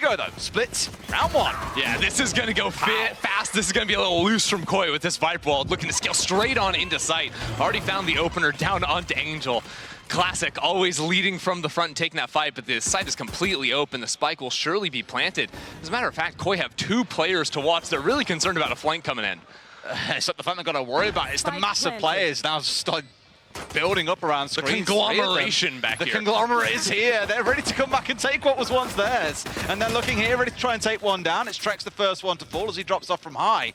we go, though. Splits, round one. Yeah, this is going to go fast. This is going to be a little loose from Koi with this Viper Wall, looking to scale straight on into sight. Already found the opener down onto Angel. Classic, always leading from the front and taking that fight, but the site is completely open. The spike will surely be planted. As a matter of fact, Koi have 2 players to watch. They're really concerned about a flank coming in. It's not the fact they've got to worry about. It's the massive players now start building up around screens. The conglomeration back here. The conglomerate is here. They're ready to come back and take what was once theirs. And they're looking here, ready to try and take one down. It's trexx the first one to fall as he drops off from high.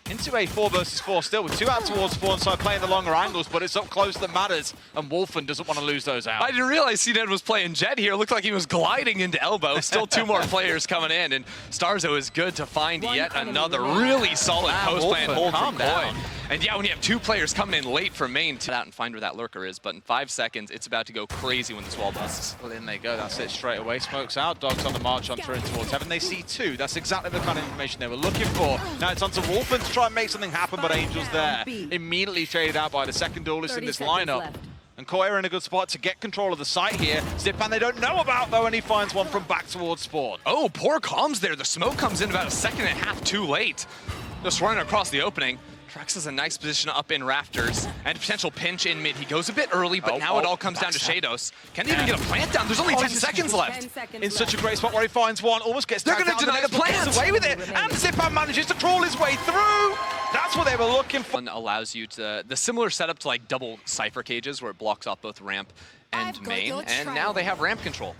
Into a 4 versus 4 still, with 2 out towards 4, and so playing the longer angles, but it's up close that matters, and Wolfen doesn't want to lose those out. I didn't realize cNed was playing Jet here. Looked like he was gliding into elbow. Still 2 more players coming in, and starxo is good to find yet another really solid post-plant hold from Koi. And yeah, when you have 2 players coming in late from main, to out and find where that lurker is, but in 5 seconds, it's about to go crazy when this wall busts. Well, in they go. That's it straight away. Smokes out. Dogs on the march on through and towards heaven. They see 2. That's exactly the kind of information they were looking for. Now it's on to Wolfen to try and make something happen, but Angel's there. Immediately traded out by the second duelist in this lineup. And Koi are in a good spot to get control of the site here. Zyppan they don't know about, though, and he finds one from back towards spawn. Oh, poor comms there. The smoke comes in about a second and a half too late. Just running across the opening. trexx is a nice position up in rafters, and potential pinch in mid. He goes a bit early, but now it all comes down to sheydos. Can't even get a plant down. There's only 10 seconds left. In such a great spot where he finds one, almost gets They're going to deny the plant. Gets away with it, and Zyppan manages to crawl his way through. That's what they were looking for. One allows you to, the similar setup to like double Cypher cages where it blocks off both ramp and main, and now they have ramp control.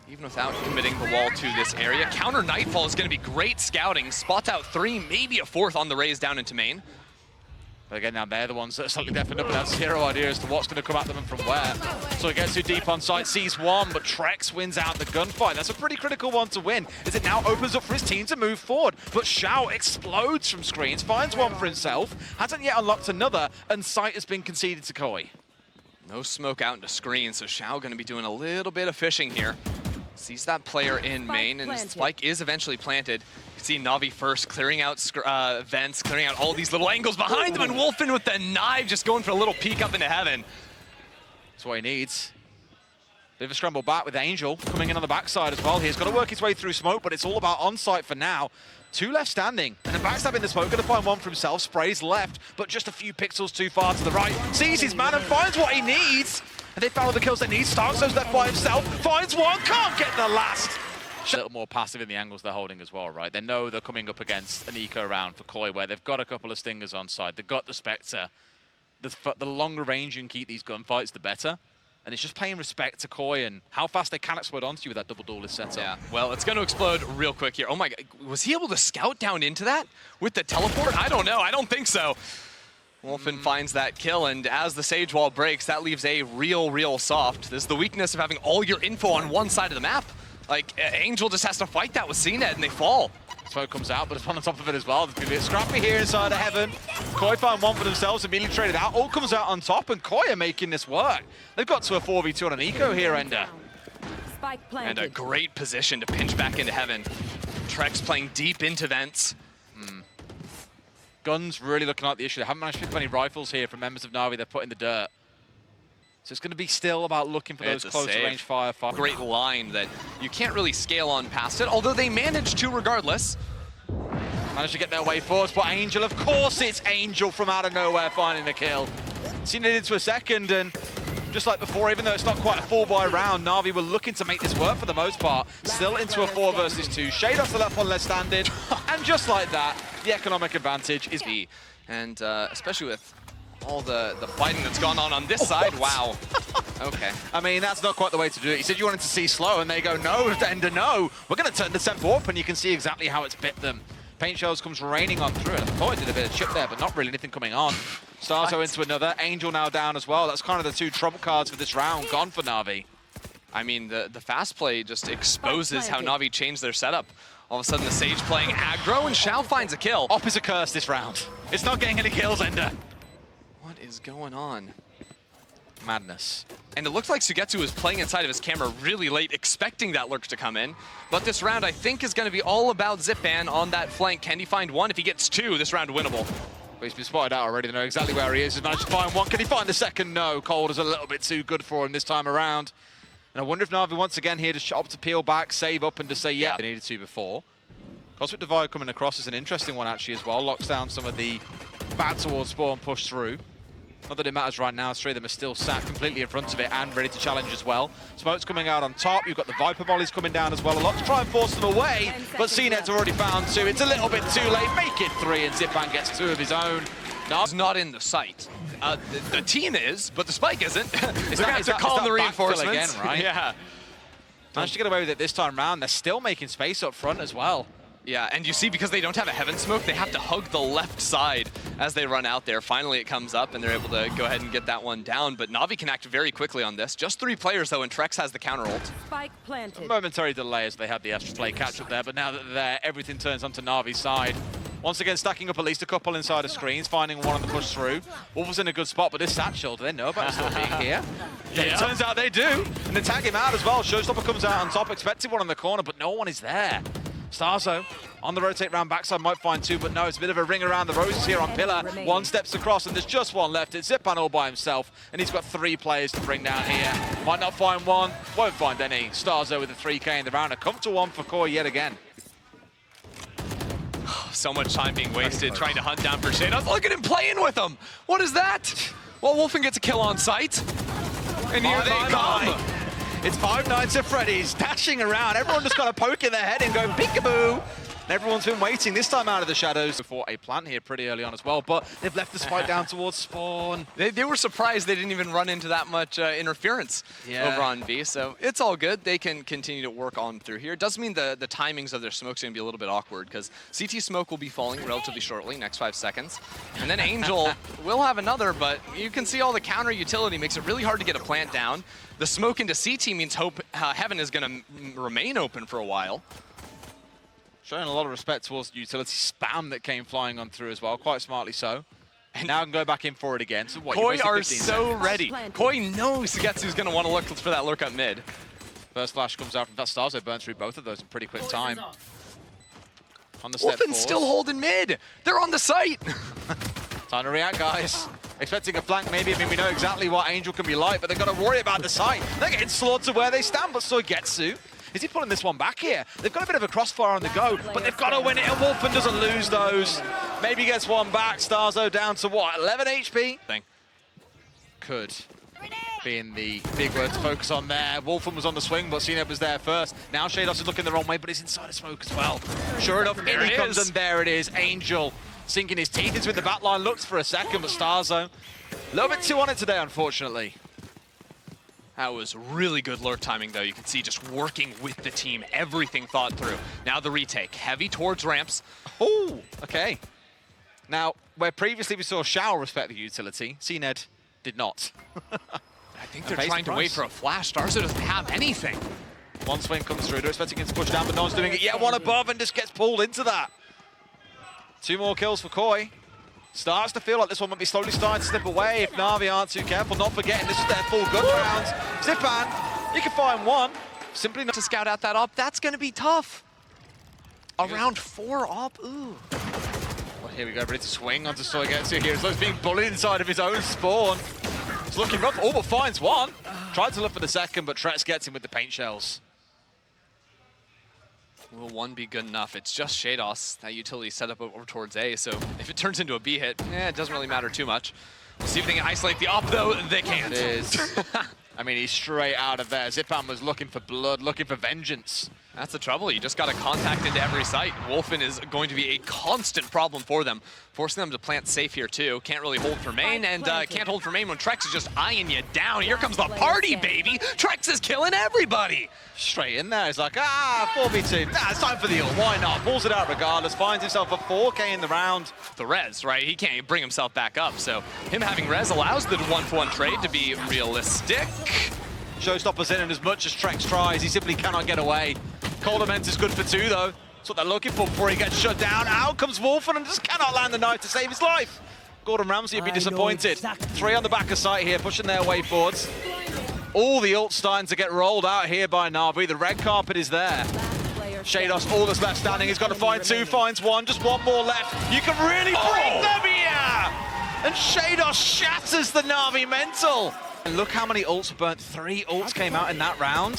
Even without committing the wall to this area. Counter Nightfall is going to be great scouting. Spots out 3, maybe a 4th on the raise down into main. But again, now they're the ones that are slightly deafened up and have 0 idea as to what's going to come at them and from where. So he gets too deep on site, sees one, but trexx wins out the gunfight. That's a pretty critical one to win, as it now opens up for his team to move forward. But Shao explodes from screens, finds one for himself, hasn't yet unlocked another, and site has been conceded to Koi. No smoke out into screen, so Shao going to be doing a little bit of fishing here. Sees that player in main, and spike is eventually planted. You can see Navi first, clearing out vents, clearing out all these little angles behind them, and Wolfen with the knife just going for a little peek up into heaven. That's what he needs. Bit of a scramble back with Angel coming in on the backside as well. He's got to work his way through smoke, but it's all about on-site for now. 2 left standing, and then backstab in the smoke, going to find one for himself, sprays left, but just a few pixels too far to the right. Sees his man and finds what he needs. And they found all the kills they need. starxo's left by himself, finds one, can't get the last. A little more passive in the angles they're holding as well, right? They know they're coming up against an eco round for Koi where they've got a couple of stingers on side. They've got the Spectre. The longer range you can keep these gunfights, the better. And it's just paying respect to Koi and how fast they can explode onto you with that double duelist setup. Yeah, well, it's going to explode real quick here. Oh my God, was he able to scout down into that with the teleport? I don't know, I don't think so. Wolfen finds that kill, and as the Sage Wall breaks, that leaves a real soft. This is the weakness of having all your info on one side of the map. Like, Angel just has to fight that with cNed, and they fall. Smoke comes out, but it's on the top of it as well. There's going to be a scrappy here inside of heaven. Koi find one for themselves, immediately traded out. All comes out on top, and Koi are making this work. They've got to a 4v2 on an eco here, Ender. And a great position to pinch back into heaven. trexx playing deep into vents. Guns really looking like the issue. They haven't managed to pick up any rifles here from members of Navi. They're put in the dirt. So it's going to be still about looking for those closer range fire. Great line that you can't really scale on past it, although they managed to regardless. Managed to get their way forward, but Angel, of course it's Angel from out of nowhere finding the kill. Seen it into a second, and just like before, even though it's not quite a 4-by round, Navi were looking to make this work for the most part. Still into a 4 versus 2. sheydos the left one left standing, and just like that, the economic advantage is B. And especially with all the fighting that's gone on this side, wow. Okay. I mean, that's not quite the way to do it. You said you wanted to see slow, and they go, no, Ender, no. We're going to turn the tempo up, and you can see exactly how it's bit them. Paint shells comes raining on through it. I thought it did a bit of chip there, but not really anything coming on. starxo into another. Angel now down as well. That's kind of the 2 trump cards for this round. Gone for Navi. I mean, the fast play just exposes how Navi changed their setup. All of a sudden, the Sage playing aggro, and Shao finds a kill. Op is a curse this round. It's not getting any kills, Ender. What is going on? Madness. And it looks like SUYGETSU was playing inside of his camera really late, expecting that lurk to come in. But this round, I think, is going to be all about Zyppan on that flank. Can he find one? If he gets 2, this round winnable. But he's been spotted out already. They know exactly where he is. He's managed to find one. Can he find the second? No. Cold is a little bit too good for him this time around. And I wonder if Navi once again here to opt to peel back, save up, and to say, yeah, they needed to before. Cosmic Divide coming across is an interesting one actually as well. Locks down some of the back towards spawn, push through. Not that it matters right now, three of them are still sat completely in front of it and ready to challenge as well. Smoke's coming out on top, you've got the Viper volleys coming down as well. A lot to try and force them away, but cNed's already found two. It's a little bit too late, make it three, and Zyppan gets two of his own. It's not in the site. The team is, but the spike isn't. They're going to have to call in the reinforcements. Again, right? Yeah. Managed to get away with it this time round. They're still making space up front as well. Yeah, and you see, because they don't have a Heaven Smoke, they have to hug the left side as they run out there. Finally, it comes up, and they're able to go ahead and get that one down. But Navi can act very quickly on this. Just 3 players, though, and trexx has the counter ult. Spike planted. A momentary delay as they had the extra play catch-up there, but now that they're there, everything turns onto Navi's side. Once again, stacking up at least a couple inside of screens, finding one on the push through. Wolfen's in a good spot, but this satchel, do they know about still being here? Yeah. It turns out they do, and they tag him out as well. Showstopper comes out on top, expected one on the corner, but no one is there. starxo on the rotate round backside, might find two, but no, it's a bit of a ring around the roses here on Pillar. One steps across, and there's just one left. It's Zyppan all by himself, and he's got 3 players to bring down here. Might not find one, won't find any. starxo with a 3K in the round. A comfortable one for Koi yet again. So much time being wasted trying to hunt down for sheydos. Look at him playing with them. What is that? Well, Wolfen gets a kill on sight. And here they come. It's 5 Nights at Freddy's dashing around. Everyone just kind of poking their head and going peekaboo. And everyone's been waiting this time out of the shadows before a plant here pretty early on as well, but they've left the spike down towards spawn. They were surprised they didn't even run into that much interference over on B, so it's all good. They can continue to work on through here. It does mean the timings of their smoke's going to be a little bit awkward, because CT smoke will be falling relatively shortly, next 5 seconds. And then Angel will have another, but you can see all the counter utility makes it really hard to get a plant down. The smoke into CT means Heaven is going to remain open for a while. Showing a lot of respect towards the utility spam that came flying on through as well, quite smartly so. And now I can go back in for it again. So what, Koi are so ready. Koi knows SUYGETSU's going to want to look for that lurk up mid. First flash comes out from that. starxo burns through both of those in pretty quick time. On the step Wolfen's still holding mid. They're on the site. Time to react, guys. Expecting a flank, maybe. I mean, we know exactly what Angel can be like, but they've got to worry about the site. They're getting slaughtered where they stand, but SUYGETSU. Is he pulling this one back here? They've got a bit of a crossfire on the go, but they've got to win it, and Wolfen doesn't lose those. Maybe gets one back. starxo down to what, 11 HP? Could be in the big word to focus on there. Wolfen was on the swing, but cNed was there first. Now sheydos is looking the wrong way, but he's inside of smoke as well. Sure enough, in he comes, and there it is. Angel sinking his teeth into the back line, looks for a second, but starxo, a little bit too on it today, unfortunately. That was really good lurk timing, though. You can see just working with the team, everything thought through. Now the retake, heavy towards ramps. Oh, okay. Now, where previously we saw Shao respect the utility, cNed did not. I think they're trying to wait for a flash. starxo doesn't have anything. One swing comes through, they're expecting it to push down, but no one's doing it yet. One above and just gets pulled into that. 2 more kills for Koi. Starts to feel like this one might be slowly starting to slip away if Navi aren't too careful. Not forgetting, this is their full gun round. Zyppan, you can find one. Simply not To scout out that op, that's going to be tough. Around 4 op, ooh. Well, here we go, ready to swing onto SUYGETSU here. So he's being bullied inside of his own spawn. It's looking rough. Oh, but finds one. Tried to look for the second, but trexx gets him with the paint shells. Will 1 be good enough? It's just sheydos. That utility set up over towards A, so if it turns into a B hit, it doesn't really matter too much. We'll see if they can isolate the op, though. They can't. It is. I mean, he's straight out of there. Zyppan was looking for blood, looking for vengeance. That's the trouble. You just got to contact into every site. Wolfen is going to be a constant problem for them, forcing them to plant safe here too. Can't really hold for main, and can't hold for main when trexx is just eyeing you down. Here comes the party, baby. Trexx is killing everybody. Straight in there. He's like, 4v2. Nah, it's time for the ult. Why not? Pulls it out regardless. Finds himself a 4K in the round. The res, right? He can't bring himself back up, so him having res allows the 1-for-1 trade to be realistic. Showstopper's in, and as much as trexx tries, he simply cannot get away. koldamenta is good for 2, though. That's what they're looking for before he gets shut down. Out comes Wolfen and just cannot land the knife to save his life. Gordon Ramsay would be disappointed. 3 on the back of site here, pushing their way forwards. All the ults starting to get rolled out here by Navi. The red carpet is there. sheydos, all that's left standing. He's got to find 2, finds 1, just 1 more left. You can really break them here! And sheydos shatters the Navi mental. And look how many ults were burnt. 3 ults came out in that round.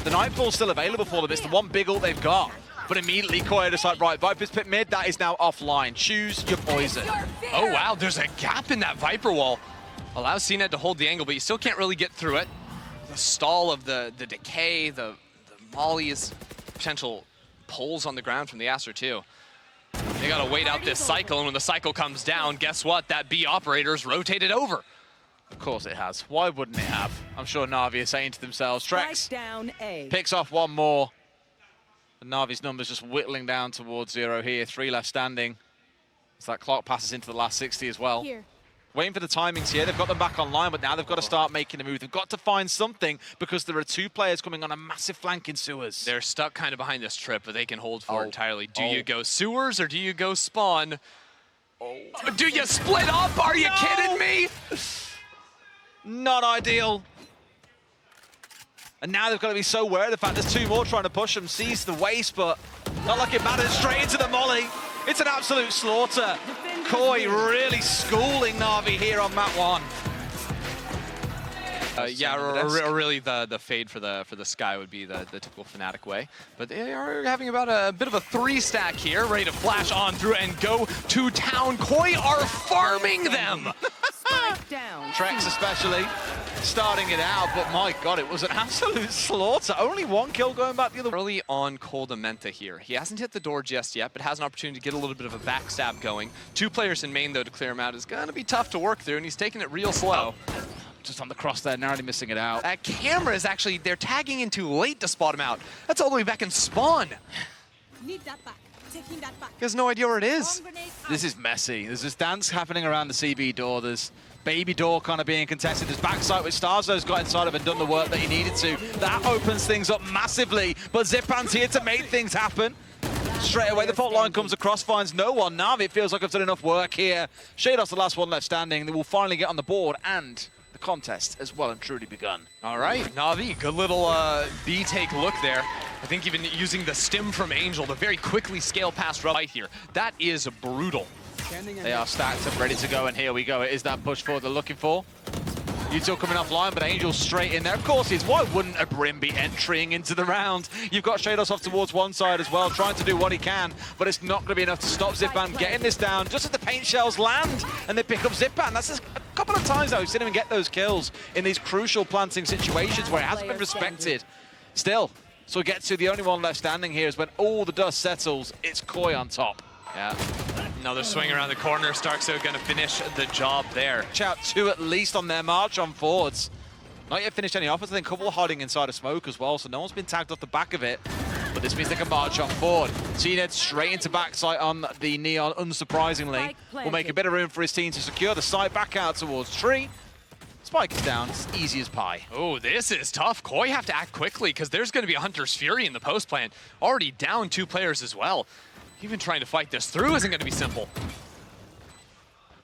The Nightfall's still available for them. It's the one big ult they've got. But immediately Koya decides, right, Viper's pit mid, that is now offline. Choose your poison. Oh wow, there's a gap in that Viper wall. Allows cNed to hold the angle, but you still can't really get through it. The stall of the decay, the mollies, potential pulls on the ground from the Aster too. They gotta wait out this cycle, and when the cycle comes down, guess what? That B operator's rotated over. Of course it has. Why wouldn't it have? I'm sure Navi is saying to themselves, trexx picks off one more. And Navi's numbers just whittling down towards 0 here. 3 left standing. As that clock passes into the last 60 as well. Here. Waiting for the timings here. They've got them back online, but now they've got to start making a move. They've got to find something because there are 2 players coming on a massive flank in sewers. They're stuck kind of behind this trip, but they can hold for it entirely. Do you go sewers or do you go spawn? Do you split up? Are you kidding me? Not ideal. And now they've got to be so aware of the fact there's 2 more trying to push them. Sees the waste, but not like it matters. Straight into the molly. It's an absolute slaughter. Koi really schooling Navi here on map 1. Yeah, or really the fade for the Sky would be the typical Fnatic way. But they are having about a bit of a 3-stack here, ready to flash on through and go to town. Koi are farming them. Trexx especially starting it out, but my god, it was an absolute slaughter. Only 1 kill going back the other way. Early on koldamenta here. He hasn't hit the door just yet, but has an opportunity to get a little bit of a backstab going. 2 players in main, though, to clear him out is going to be tough to work through, and he's taking it real slow. Just on the cross there, narrowly missing it out. That camera is actually, they're tagging in too late to spot him out. That's all the way back in spawn. Need that back. Taking that back. He has no idea where it is. This is messy. There's this dance happening around the CB door. There's baby door kind of being contested. There's backside which starxo's got inside of and done the work that he needed to. That opens things up massively, but Zyppan's here to make things happen. Straight away, the fault line comes across, finds no one. Navi, it feels like I've done enough work here. Sheydos, the last one left standing. They will finally get on the board, and the contest has well and truly begun. All right. Navi, good little B-take look there. I think even using the stim from Angel to very quickly scale past right here. That is brutal. They are stacked up, ready to go, and here we go. It is that push forward they're looking for. Util coming offline, but Angel's straight in there. Of course he is. Why wouldn't a Brim be entering into the round? You've got sheydos off towards one side as well, trying to do what he can, but it's not going to be enough to stop Zyppan getting this down just as the paint shells land, and they pick up Zyppan. That's a couple of times now we've seen him get those kills in these crucial planting situations where it hasn't been respected. Still, SUYGETSU, the only one left standing here, is when all the dust settles, it's Koi on top. Yeah. Another swing around the corner. starxo going to finish the job there. Out 2 at least on their march on forwards. Not yet finished any offense. I think a couple hiding inside of smoke as well, so no one's been tagged off the back of it. But this means they can march on forward. cNed straight into backside on the Neon, unsurprisingly. Will make a bit of room for his team to secure the side back out towards Tree. Spike is down. It's easy as pie. Oh, this is tough. Koi have to act quickly because there's going to be a Hunter's Fury in the post plant. Already down 2 players as well. Even trying to fight this through isn't going to be simple.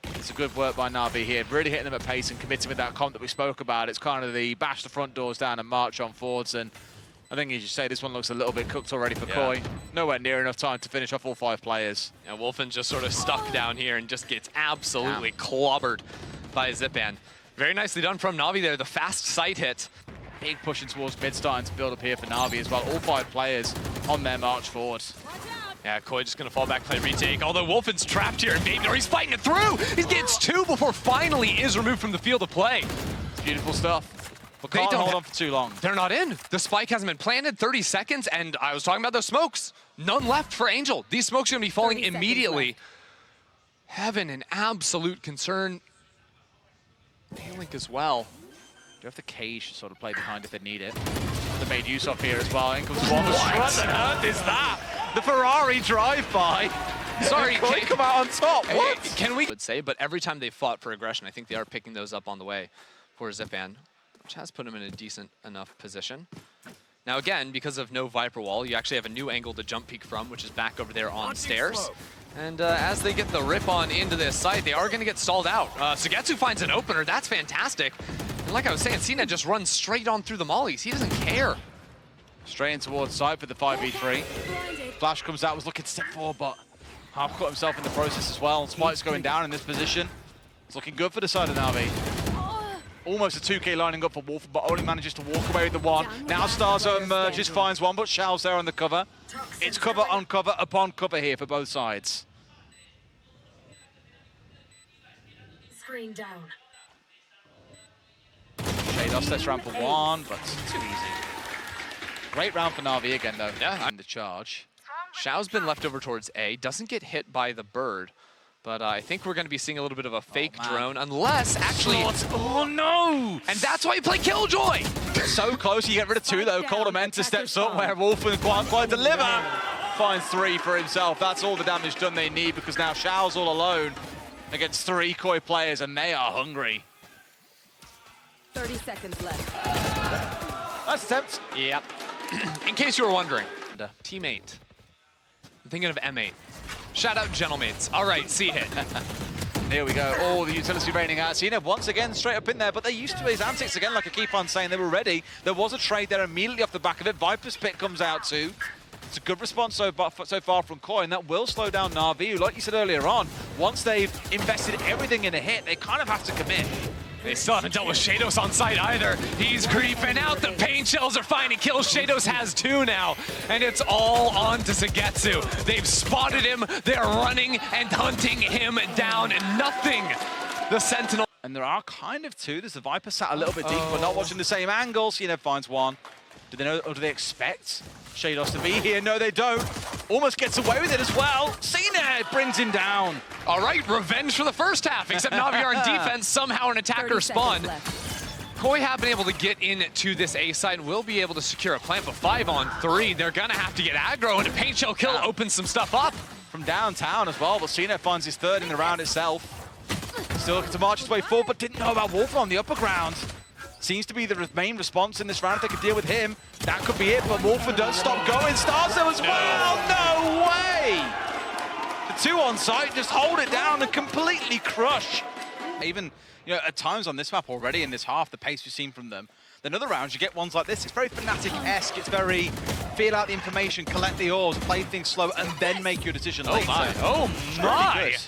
It's a good work by Navi here, really hitting them at pace and committing with that comp that we spoke about. It's kind of the bash the front doors down and march on forwards, and I think as you say, this one looks a little bit cooked already for Koi. Nowhere near enough time to finish off all 5 players. Yeah, Wolfen just sort of stuck down here and just gets absolutely clobbered by Zyppan. Very nicely done from Navi there, the fast sight hit. Big pushing towards mid, starting to build up here for Navi as well. All 5 players on their march forward. Yeah, Koi just going to fall back, play retake. Although Wolfen's trapped here, and Baby, he's fighting it through. He gets 2 before finally is removed from the field of play. It's beautiful stuff. But They can't don't hold on for too long. They're not in. The spike hasn't been planted. 30 seconds, and I was talking about those smokes. None left for Angel. These smokes are going to be falling immediately. Heaven, an absolute concern. Link as well. Do you have the cage to sort of play behind if they need it? They made use of here as well. In comes one. What on earth is that? The Ferrari drive-by. Sorry, Koi come out on top. What? Can we? Would say, but every time they fought for aggression, I think they are picking those up on the way for Zyppan, which has put him in a decent enough position. Now again, because of no Viper wall, you actually have a new angle to jump peek from, which is back over there on stairs. And as they get the rip on into this site, they are going to get stalled out. SUYGETSU finds an opener. That's fantastic. And like I was saying, cNed just runs straight on through the mollies. He doesn't care. Straight in towards side for the 5v3. Flash comes out, was looking to step forward, but half caught himself in the process as well. Spike's going down in this position. It's looking good for the side of Navi. Almost a 2K lining up for Wolfen, but only manages to walk away with the one. Now starxo emerges, finds one, but Shao's there on the cover. It's cover on cover upon cover here for both sides. Screen down. sheydos steps around for one, but too easy. Great round for Navi again, though. Yeah. In the charge. Shao's been left over towards A, doesn't get hit by the bird, but I think we're going to be seeing a little bit of a fake drone, unless actually... Oh no! And that's why you play Killjoy! So close, you get rid of two though. koldamenta steps up where Wolfen can't quite deliver. Finds three for himself. That's all the damage done they need, because now Shao's all alone against three Koi players, and they are hungry. 30 seconds left. Nice attempt. Yep. In case you were wondering, teammate. I'm thinking of M8. Shout out Gentlemates. All right, C-hit. Here we go. All the utility raining out. cNed once again straight up in there, but they're used to his antics again, like I keep on saying. They were ready. There was a trade there immediately off the back of it. Viper's pick comes out too. It's a good response so far from Koi, and that will slow down Navi, who, like you said earlier on, once they've invested everything in a hit, they kind of have to commit. They still haven't dealt with sheydos on site either. He's creeping out. The pain shells are finding kills. sheydos has two now, and it's all on to SUYGETSU. They've spotted him. They're running and hunting him down, and nothing. The Sentinel. And there are kind of two. There's the Viper sat a little bit deep, but not watching the same angle. cNed finds one. Do they know, or do they expect sheydos to be here? No, they don't. Almost gets away with it as well. cNed brings him down. All right, revenge for the first half, except Navi are in defense, somehow an attacker spawn. Koi have been able to get into this A side and will be able to secure a plant, but 5-on-3, they're gonna have to get aggro, and a paint shell kill opens some stuff up. From downtown as well, but cNed finds his third in the round itself. Still looking to march his way forward, but didn't know about Wolfen on the upper ground. Seems to be the main response in this round. If they could deal with him, that could be it, but Wolfen does stop going. starxo as well, no way! The two on site just hold it down and completely crush. Even, at times on this map already in this half, the pace we've seen from them, then other rounds you get ones like this. It's very Fnatic-esque. It's very feel out the information, collect the ores, play things slow, and then make your decision later. Oh my! Really good.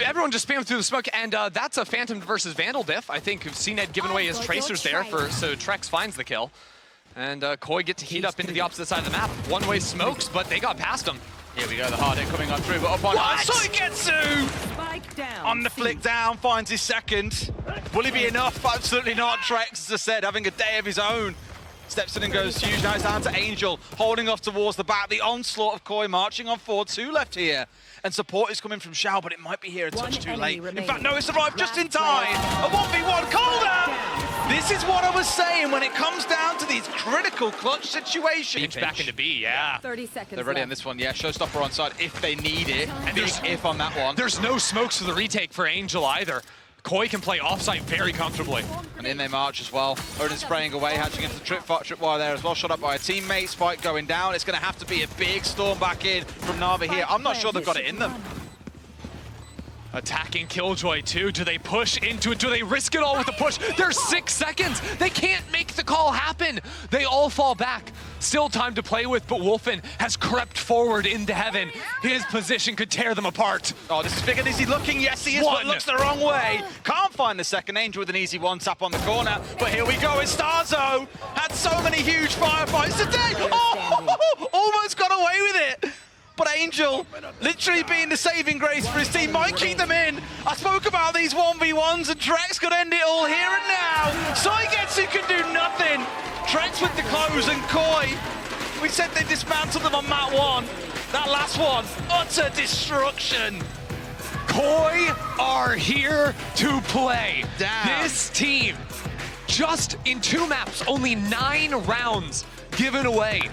Everyone just spammed through the smoke, and that's a Phantom versus Vandal diff. I think cNed giving away his tracers there, so trexx finds the kill. And Koi get to heat up into the opposite side of the map. One-way smokes, but they got past him. Here we go, the hard hit coming on through, but up on SUYGETSU! Spike down. On the flick down, finds his second. Will he be enough? Absolutely not. trexx, as I said, having a day of his own. Steps in and goes huge. Now it's down to Angel, holding off towards the back. The onslaught of Koi marching on forward. Two left here. And support is coming from Shao, but it might be here a touch too late. In fact, no, it's arrived just in time. A 1v1 Kolda! This is what I was saying when it comes down to these critical clutch situations. Back into B, yeah. 30 seconds They're ready on left. this one, yeah. Showstopper on side if they need it. And big if on that one. There's no smokes for the retake for Angel either. Koi can play offsite very comfortably. And in they march as well. Odin spraying away, hatching into the tripwire there as well. Shot up by a teammate. Spike going down. It's going to have to be a big storm back in from Navi here. I'm not sure they've got it in them. Attacking Killjoy too. Do they push into it? Do they risk it all with the push? There's 6 seconds. They can't make the call happen. They all fall back. Still time to play with, but Wolfen has crept forward into heaven. His position could tear them apart. Oh, this is big and easy looking. Yes, he is, but looks the wrong way. Can't find the second. Angel with an easy one tap on the corner. But here we go. It's starxo. Had so many huge firefights today. Oh, almost got away with it. But Angel, literally being the saving grace for his team, might keep them in. I spoke about these 1v1s, and trexx could end it all here and now. SUYGETSU can do nothing. trexx with the close, and Koi, we said they dismantled them on map one. That last one, utter destruction. Koi are here to play. Damn. This team, just in 2 maps, only 9 rounds given away.